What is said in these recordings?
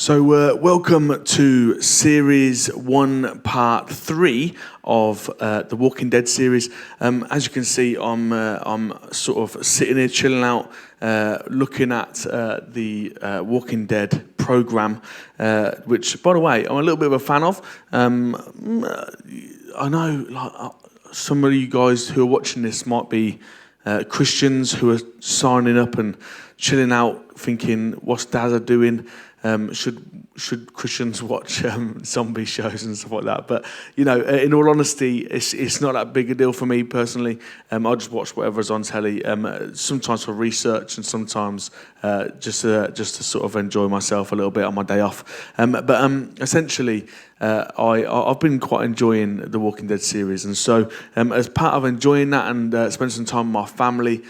Welcome to Series 1, Part 3 of the Walking Dead series. As you can see, I'm sort of sitting here chilling out, looking at the Walking Dead program, which, by the way, I'm a little bit of a fan of. I know some of you guys who are watching this might be Christians who are signing up and chilling out, thinking, what's Dazza doing? Should Christians watch zombie shows and stuff like that? But in all honesty, it's not that big a deal for me personally. I just watch whatever's on telly. Sometimes for research, and sometimes just to sort of enjoy myself a little bit on my day off. Essentially, I've been quite enjoying the Walking Dead series, and so as part of enjoying that and spending some time with my family,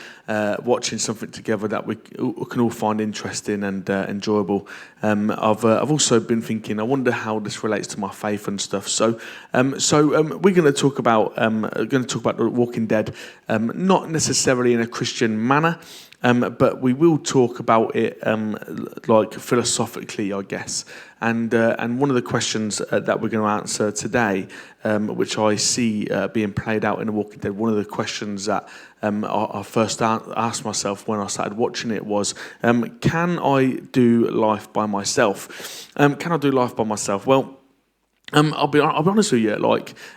watching something together that we can all find interesting and enjoyable. I've also been thinking, I wonder how this relates to my faith and stuff. So we're going to talk about the Walking Dead, not necessarily in a Christian manner, but we will talk about it like philosophically, I guess. And one of the questions that we're going to answer today, which I see being played out in The Walking Dead, one of the questions that I first asked myself when I started watching it was, can I do life by myself? Can I do life by myself? Well, I'll be honest with you.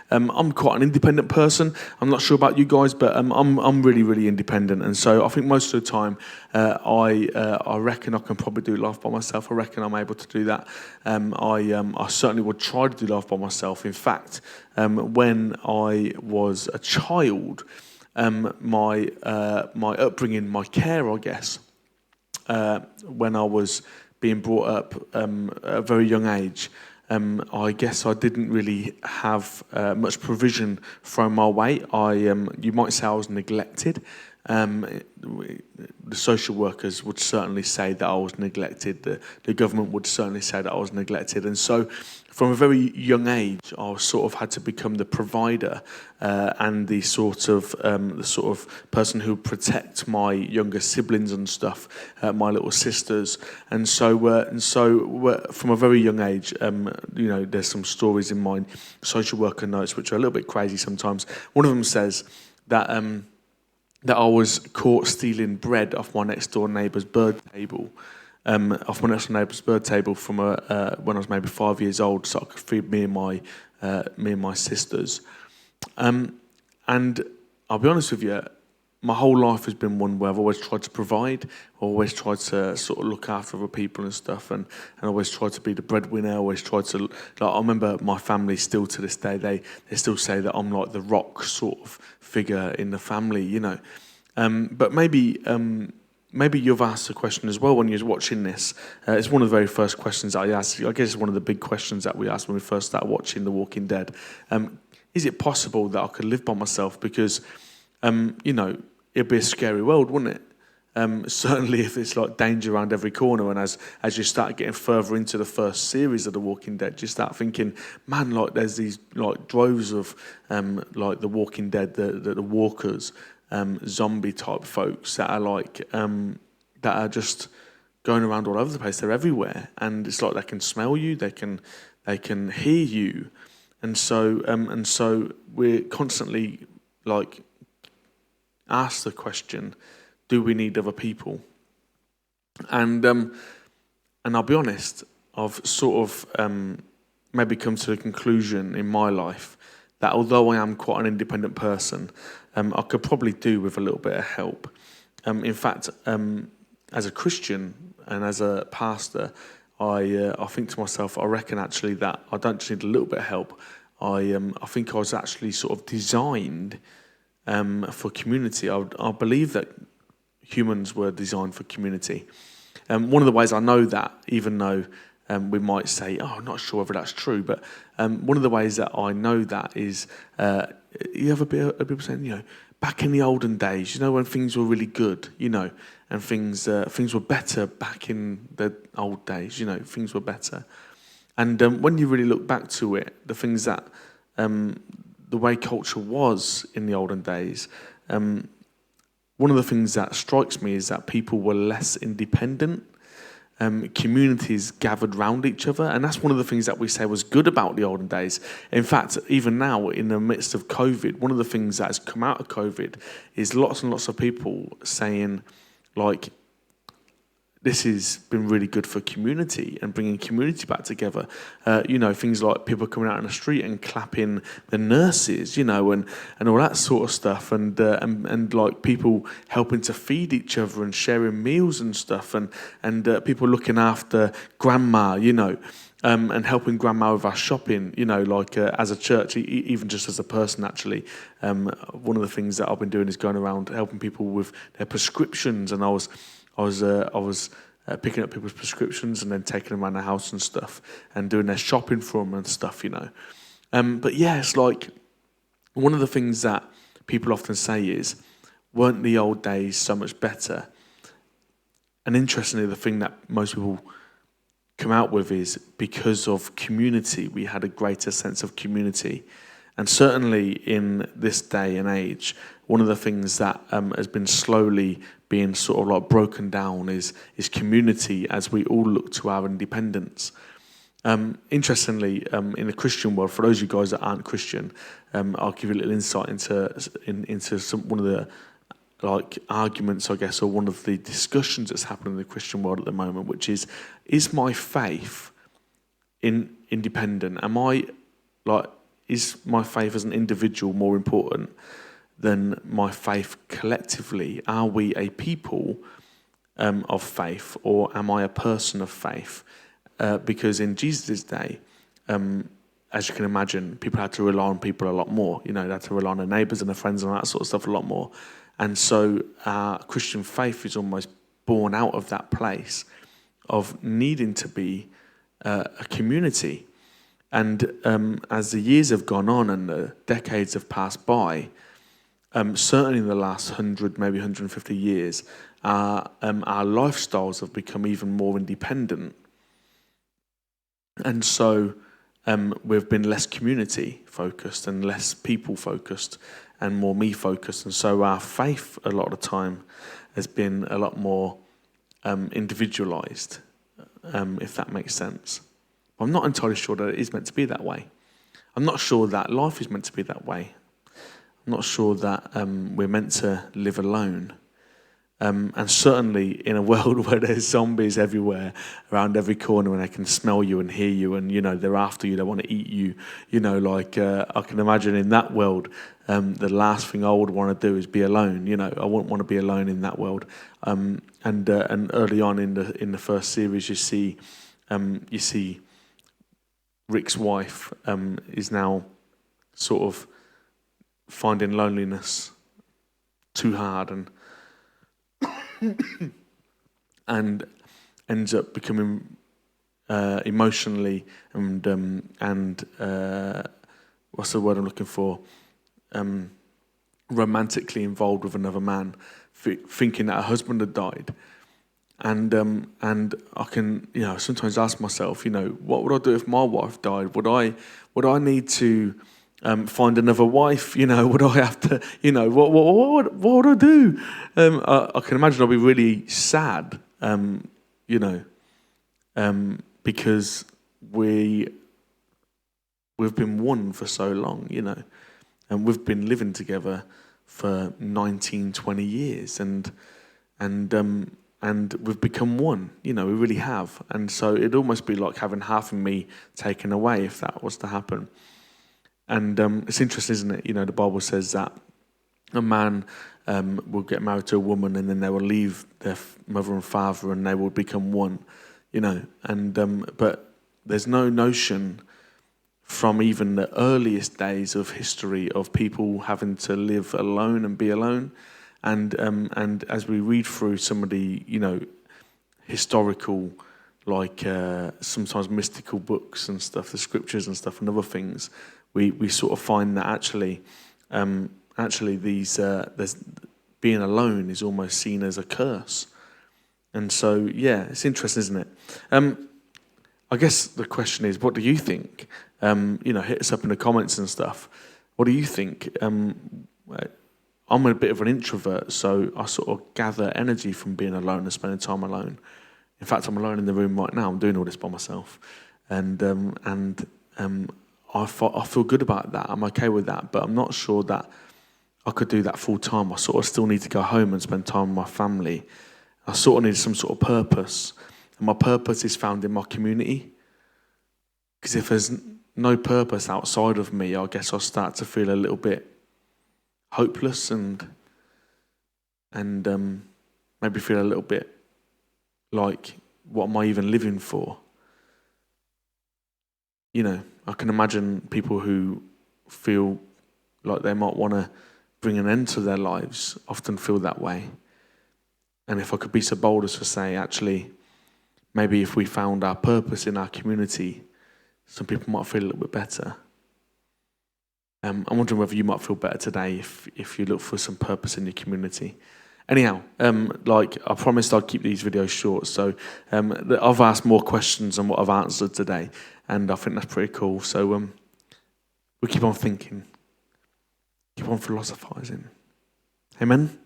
I'm quite an independent person. I'm not sure about you guys, but I'm really, really independent, and so I think most of the time, I reckon I can probably do life by myself. I reckon I'm able to do that. I certainly would try to do life by myself. In fact, when I was a child, my upbringing, my care, I guess, when I was being brought up at a very young age. I guess I didn't really have much provision thrown my way. You might say I was neglected. The social workers would certainly say that I was neglected. The government would certainly say that I was neglected. And so from a very young age, I sort of had to become the provider and the sort of person who would protect my younger siblings and stuff, my little sisters. And so from a very young age, there's some stories in my social worker notes which are a little bit crazy sometimes. One of them says that I was caught stealing bread off my next door neighbour's bird table. From when I was maybe 5 years old, so I could feed me and my sisters. And I'll be honest with you, my whole life has been one where I've always tried to provide, always tried to sort of look after other people and stuff, and always tried to be the breadwinner. Always tried to. I remember my family still to this day, they still say that I'm like the rock sort of figure in the family, But maybe you've asked a question as well when you're watching this. It's one of the very first questions I asked. I guess it's one of the big questions that we asked when we first started watching The Walking Dead. Is it possible that I could live by myself? Because, it'd be a scary world, wouldn't it? Certainly if it's like danger around every corner, and as you start getting further into the first series of The Walking Dead, you start thinking, man, like there's these like droves of like The Walking Dead, the walkers, zombie type folks that are just going around all over the place. They're everywhere, and it's like they can smell you, they can hear you, and so we're constantly like asked the question, do we need other people? And I'll be honest, I've sort of maybe come to the conclusion in my life that although I am quite an independent person, I could probably do with a little bit of help. In fact, as a Christian and as a pastor, I think to myself, I reckon actually that I don't just need a little bit of help. I think I was actually sort of designed for community. I believe that humans were designed for community. One of the ways I know that, even though we might say, I'm not sure whether that's true, but one of the ways that I know that is, you have a bit of people saying, back in the olden days, when things were really good, and things were better back in the old days, things were better. And when you really look back to it, the things that, the way culture was in the olden days, one of the things that strikes me is that people were less independent. communities gathered round each other, and that's one of the things that we say was good about the olden days. In fact, even now, in the midst of COVID, one of the things that has come out of COVID is lots and lots of people saying, like, this has been really good for community and bringing community back together. Things like people coming out in the street and clapping the nurses, and all that sort of stuff, and like people helping to feed each other and sharing meals and stuff, and people looking after grandma, and helping grandma with our shopping, as a church, even just as a person, actually. One of the things that I've been doing is going around helping people with their prescriptions, and I was picking up people's prescriptions and then taking them around the house and stuff and doing their shopping for them and stuff, But yeah, it's like one of the things that people often say is, weren't the old days so much better? And interestingly, the thing that most people come out with is because of community, we had a greater sense of community. And certainly in this day and age, one of the things that has been slowly being sort of like broken down is community as we all look to our independence. Interestingly, in the Christian world, for those of you guys that aren't Christian, I'll give you a little insight into one of the like arguments, I guess, or one of the discussions that's happening in the Christian world at the moment, which is my faith independent? Is my faith as an individual more important than my faith collectively? Are we a people of faith, or am I a person of faith? Because in Jesus' day, as you can imagine, people had to rely on people a lot more. They had to rely on their neighbours and their friends and all that sort of stuff a lot more. And so our Christian faith is almost born out of that place of needing to be a community. And as the years have gone on and the decades have passed by, certainly in the last 100, maybe 150 years, our lifestyles have become even more independent. And so we've been less community focused and less people focused and more me focused. And so our faith a lot of the time has been a lot more individualized, if that makes sense. I'm not entirely sure that it is meant to be that way. I'm not sure that life is meant to be that way. I'm not sure that we're meant to live alone. And certainly in a world where there's zombies everywhere, around every corner, and they can smell you and hear you, and they're after you, they want to eat you. I can imagine in that world, the last thing I would want to do is be alone. I wouldn't want to be alone in that world. And early on in the first series, you see Rick's wife is now sort of finding loneliness too hard and ends up becoming emotionally and what's the word I'm looking for? Romantically involved with another man, thinking that her husband had died. And I can sometimes ask myself, what would I do if my wife died? Would I need to find another wife? Would I have to? What would I do? I can imagine I'd be really sad. Because we've been one for so long, and we've been living together for 19, 20 years, and we've become one, we really have. And so it'd almost be like having half of me taken away if that was to happen. And it's interesting, isn't it? The Bible says that a man will get married to a woman, and then they will leave their mother and father, and they will become one, but there's no notion from even the earliest days of history of people having to live alone and be alone. And as we read through some of the, historical, sometimes mystical books and stuff, the scriptures and stuff and other things, we sort of find that actually there's being alone is almost seen as a curse. And so, yeah, it's interesting, isn't it? I guess the question is, what do you think? Hit us up in the comments and stuff. What do you think? I'm a bit of an introvert, so I sort of gather energy from being alone and spending time alone. In fact, I'm alone in the room right now. I'm doing all this by myself. And I feel good about that. I'm okay with that. But I'm not sure that I could do that full time. I sort of still need to go home and spend time with my family. I sort of need some sort of purpose. And my purpose is found in my community. Because if there's no purpose outside of me, I guess I'll start to feel a little bit hopeless and maybe feel a little bit like, what am I even living for? You know, I can imagine people who feel like they might want to bring an end to their lives often feel that way. And if I could be so bold as to say, actually, maybe if we found our purpose in our community, some people might feel a little bit better. I'm wondering whether you might feel better today if you look for some purpose in your community. Anyhow, like I promised I'd keep these videos short, so I've asked more questions than what I've answered today, and I think that's pretty cool. So we keep on thinking, keep on philosophizing. Amen?